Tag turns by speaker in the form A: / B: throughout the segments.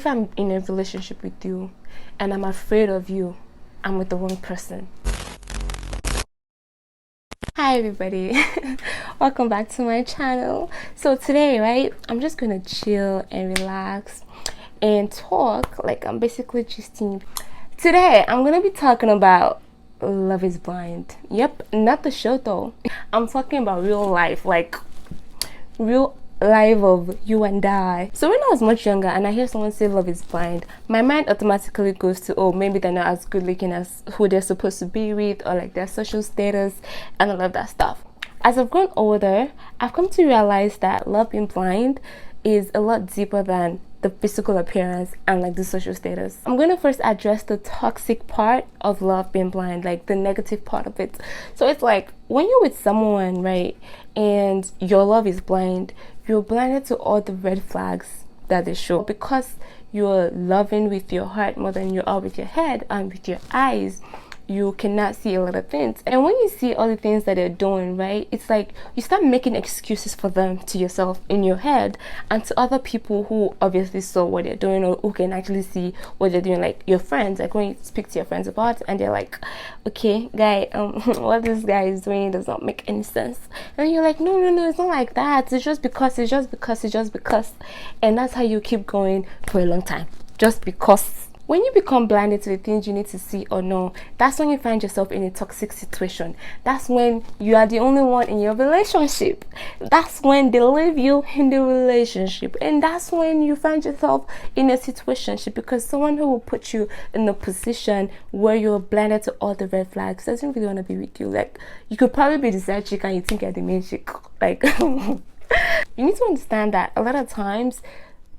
A: If I'm in a relationship with you and I'm afraid of you, I'm with the wrong person. Hi everybody, welcome back to my channel. So today, right, I'm just gonna chill and relax and talk like I'm basically gisting. Today I'm gonna be talking about Love is Blind. Yep, not the show though. I'm talking about real life, like real life of you and I. So when I was much younger and I hear someone say love is blind, my mind automatically goes to, oh, maybe they're not as good looking as who they're supposed to be with, or like their social status and all of that stuff. As I've grown older, I've come to realize that love being blind is a lot deeper than the physical appearance and like the social status. I'm going to first address the toxic part of love being blind, like the negative part of it. So it's like when you're with someone, right, and your love is blind, you're blinded to all the red flags that they show because you're loving with your heart more than you are with your head and with your eyes. You cannot see a lot of things, and when you see all the things that they're doing, right, it's like you start making excuses for them to yourself in your head and to other people who obviously saw what they're doing or who can actually see what they're doing, like your friends. Like when you speak to your friends about it and they're like, okay guy, what this guy is doing does not make any sense, and you're like, no, it's not like that, it's just because, and that's how you keep going for a long time, just because. When you become blinded to the things you need to see or know, that's when you find yourself in a toxic situation. That's when you are the only one in your relationship. That's when they leave you in the relationship. And that's when you find yourself in a situationship, because someone who will put you in a position where you're blinded to all the red flags doesn't really want to be with you. Like, you could probably be the side chick and you think you're the main chick. Like, you need to understand that a lot of times,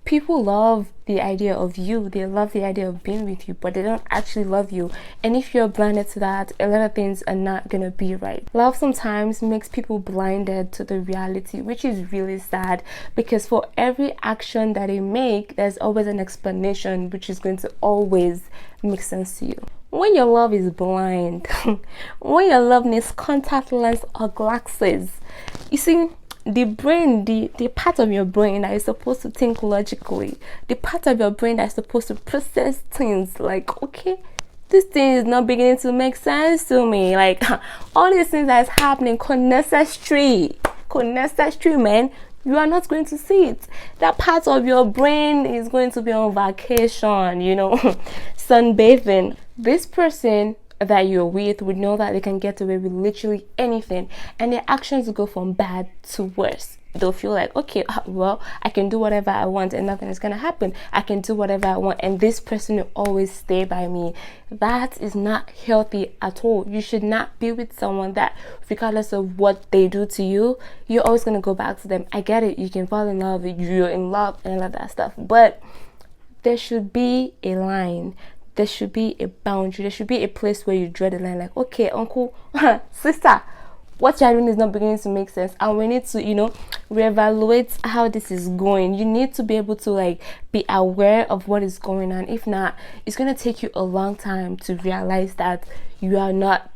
A: people love the idea of you, they love the idea of being with you, but they don't actually love you. And if you're blinded to that, a lot of things are not gonna be right. Love sometimes makes people blinded to the reality, which is really sad, because for every action that they make, there's always an explanation which is going to always make sense to you. When your love is blind, when your love needs contact lens or glasses, you see, the brain, the part of your brain that is supposed to think logically, the part of your brain that is supposed to process things, like, okay, this thing is not beginning to make sense to me, like all these things that is happening could necessary, man, you are not going to see it. That part of your brain is going to be on vacation, sunbathing. This person that you're with would know that they can get away with literally anything, and their actions will go from bad to worse. They'll feel like, okay, well, I can do whatever I want and nothing is gonna happen. I can do whatever I want and this person will always stay by me. That is not healthy at all. You should not be with someone that, regardless of what they do to you, you're always gonna go back to them. I get it, you can fall in love, you're in love and all of that stuff, but there should be a line. There should be a boundary. There should be a place where you draw the line, like, okay, uncle, sister, what you're doing is not beginning to make sense, and we need to, reevaluate how this is going. You need to be able to, like, be aware of what is going on. If not, it's going to take you a long time to realize that you're not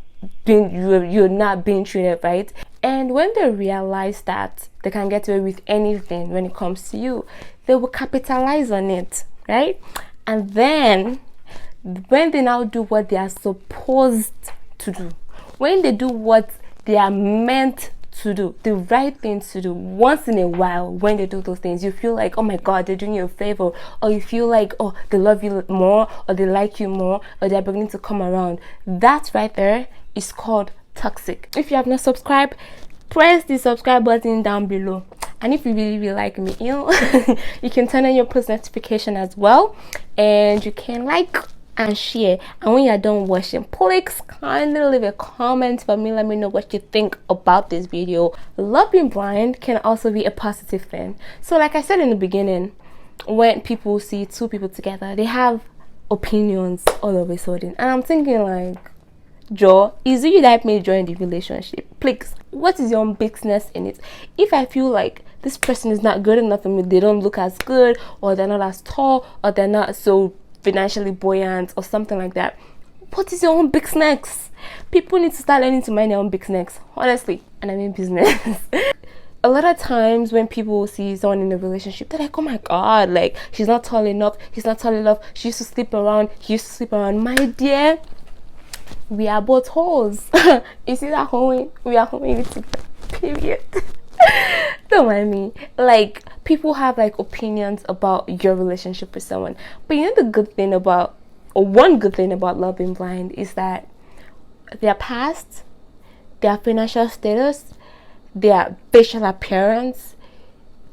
A: being treated right. And when they realize that they can get away with anything when it comes to you, they will capitalize on it, right? And then when they now do what they are supposed to do, when they do what they are meant to do, the right thing to do, once in a while, when they do those things, you feel like, oh my god, they're doing you a favor, or you feel like, oh, they love you more, or they like you more, or they're beginning to come around. That right there is called toxic. If you have not subscribed, press the subscribe button down below. And if you really like me, you can turn on your post notification as well, and you can like and share. And when you're done watching, please kindly leave a comment for me. Let me know what you think about this video. Love being blind can also be a positive thing. So like I said in the beginning, when people see two people together, they have opinions all of a sudden, and I'm thinking like, Joe, is it you that made join the relationship? Please, what is your own business in it? If I feel like this person is not good enough for me, they don't look as good, or they're not as tall, or they're not so financially buoyant or something like that, what is your own business? People need to start learning to mind their own business, honestly, and I mean business. a lot of times when people see someone in a relationship, they're like, oh my god, like she's not tall enough, he's not tall enough, she used to sleep around, he used to sleep around. My dear, we are both holes. You see that hoeing? We are hoeing it together. Period. Don't mind me. Like, people have like opinions about your relationship with someone, but you know the good thing about, or one good thing about Love Being Blind is that their past, their financial status, their facial appearance,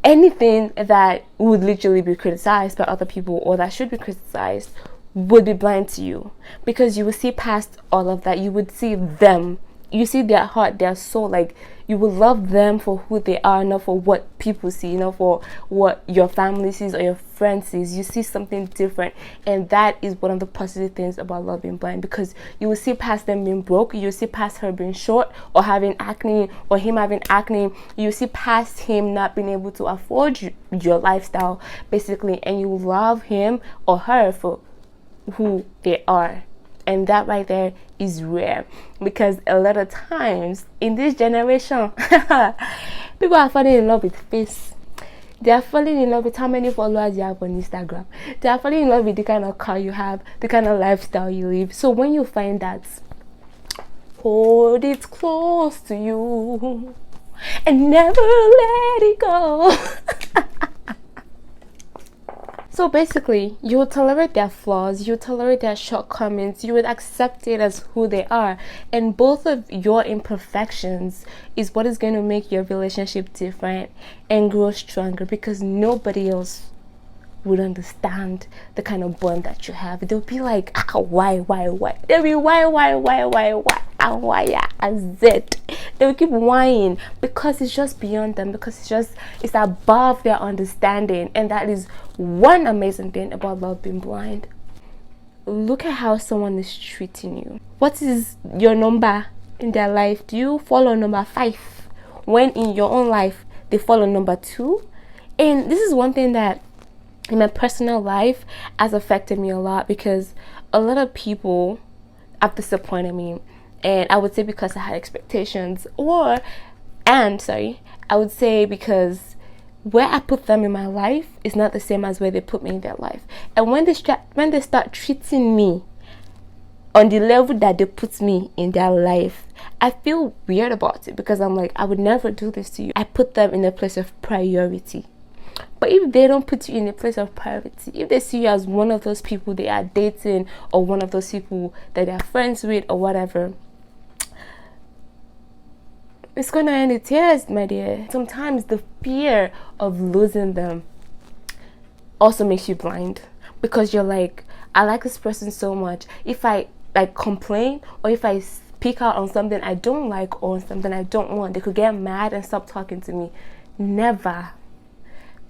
A: anything that would literally be criticized by other people or that should be criticized would be blind to you, because you will see past all of that. You would see them, you see their heart, their soul. Like, you will love them for who they are, not for what people see, not for what your family sees or your friends sees. You see something different, and that is one of the positive things about Love Being Blind, because you will see past them being broke, you will see past her being short or having acne, or him having acne. You will see past him not being able to afford your lifestyle, basically, and you love him or her for who they are. And that right there is rare, because a lot of times in this generation people are falling in love with face. They are falling in love with how many followers you have on Instagram. They are falling in love with the kind of car you have, the kind of lifestyle you live. So when you find that, hold it close to you and never let it go. So basically, you would tolerate their flaws, you would tolerate their shortcomings, you would accept it as who they are. And both of your imperfections is what is going to make your relationship different and grow stronger, because nobody else would understand the kind of bond that you have. They'll be like, why? They'll be and why, and Z. They'll keep whining, because it's just beyond them, because it's above their understanding. And that is one amazing thing about Love Being Blind. Look at how someone is treating you. What is your number in their life? Do you fall on number 5 when in your own life they fall on number 2? And this is one thing that in my personal life has affected me a lot, because a lot of people have disappointed me. And I would say because I had expectations, I would say because where I put them in my life is not the same as where they put me in their life. And when they start treating me on the level that they put me in their life, I feel weird about it, because I'm like, I would never do this to you. I put them in a place of priority. But if they don't put you in a place of priority, if they see you as one of those people they are dating, or one of those people that they are friends with, or whatever, it's going to end in tears, my dear. Sometimes the fear of losing them also makes you blind, because you're like, I like this person so much. If I like complain, or if I speak out on something I don't like or something I don't want, they could get mad and stop talking to me. Never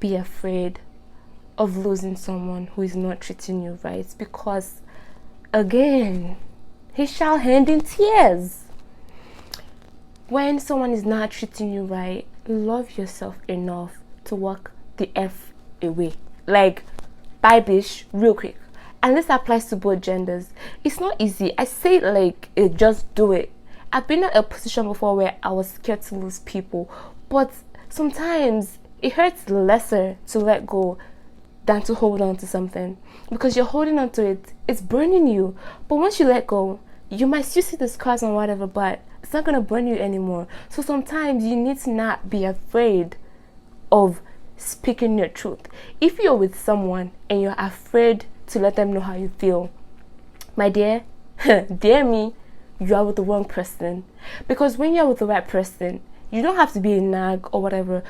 A: be afraid of losing someone who is not treating you right, because again, he shall end in tears. When someone is not treating you right, love yourself enough to walk the F away. Like, bye bitch, real quick. And this applies to both genders. It's not easy. I say it like, just do it. I've been in a position before where I was scared to lose people, but sometimes it hurts lesser to let go than to hold on to something, because you're holding on to it, it's burning you. But once you let go, you might still see the scars and whatever, but it's not going to burn you anymore. So sometimes you need to not be afraid of speaking your truth. If you're with someone and you're afraid to let them know how you feel, my dear, dear me, you are with the wrong person. Because when you're with the right person, you don't have to be a nag or whatever.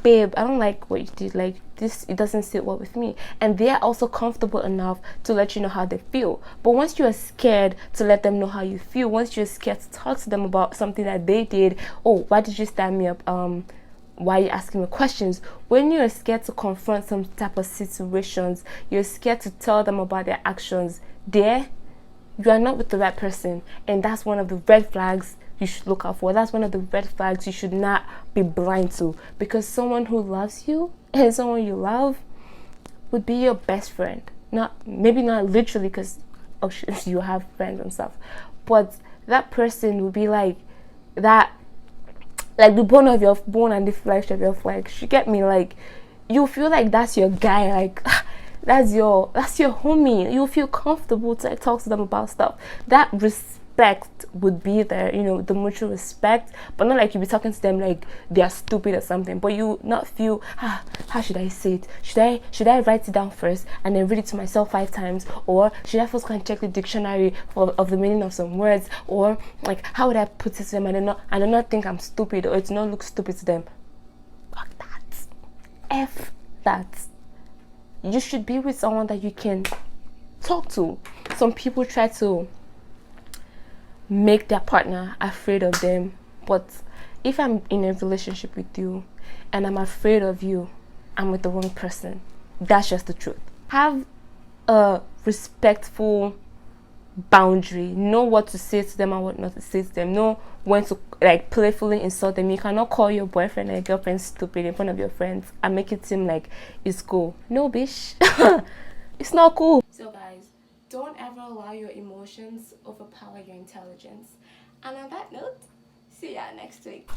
A: Babe, I don't like what you did, like this, it doesn't sit well with me. And they're also comfortable enough to let you know how they feel. But once you're scared to let them know how you feel, once you're scared to talk to them about something that they did, oh, why did you stand me up, why are you asking me questions? When you're scared to confront some type of situations, you're scared to tell them about their actions, there you are not with the right person. And that's one of the red flags you should look out for. That's one of the red flags you should not be blind to, because someone who loves you and someone you love would be your best friend. Maybe not literally, because you have friends and stuff, but that person would be like that like the bone of your bone and the flesh of your flesh. You get me? Like, you feel like that's your guy, like that's your homie. You feel comfortable to like, talk to them about stuff. That respect would be there, you know, the mutual respect, but not like you be talking to them like they are stupid or something. But you not feel, how should I say it? Should I write it down first and then read it to myself 5 times, or should I first go and check the dictionary of the meaning of some words, or like how would I put it to them and then not think I'm stupid or it not look stupid to them? Fuck that. F that. You should be with someone that you can talk to. Some people try to make their partner afraid of them, but if I'm in a relationship with you and I'm afraid of you, I'm with the wrong person. That's just the truth. Have a respectful boundary. Know what to say to them and what not to say to them. Know when to like playfully insult them. You cannot call your boyfriend or girlfriend stupid in front of your friends and make it seem like it's cool. No, bitch. It's not cool. So guys, don't ever allow your emotions overpower your intelligence. And on that note, see ya next week.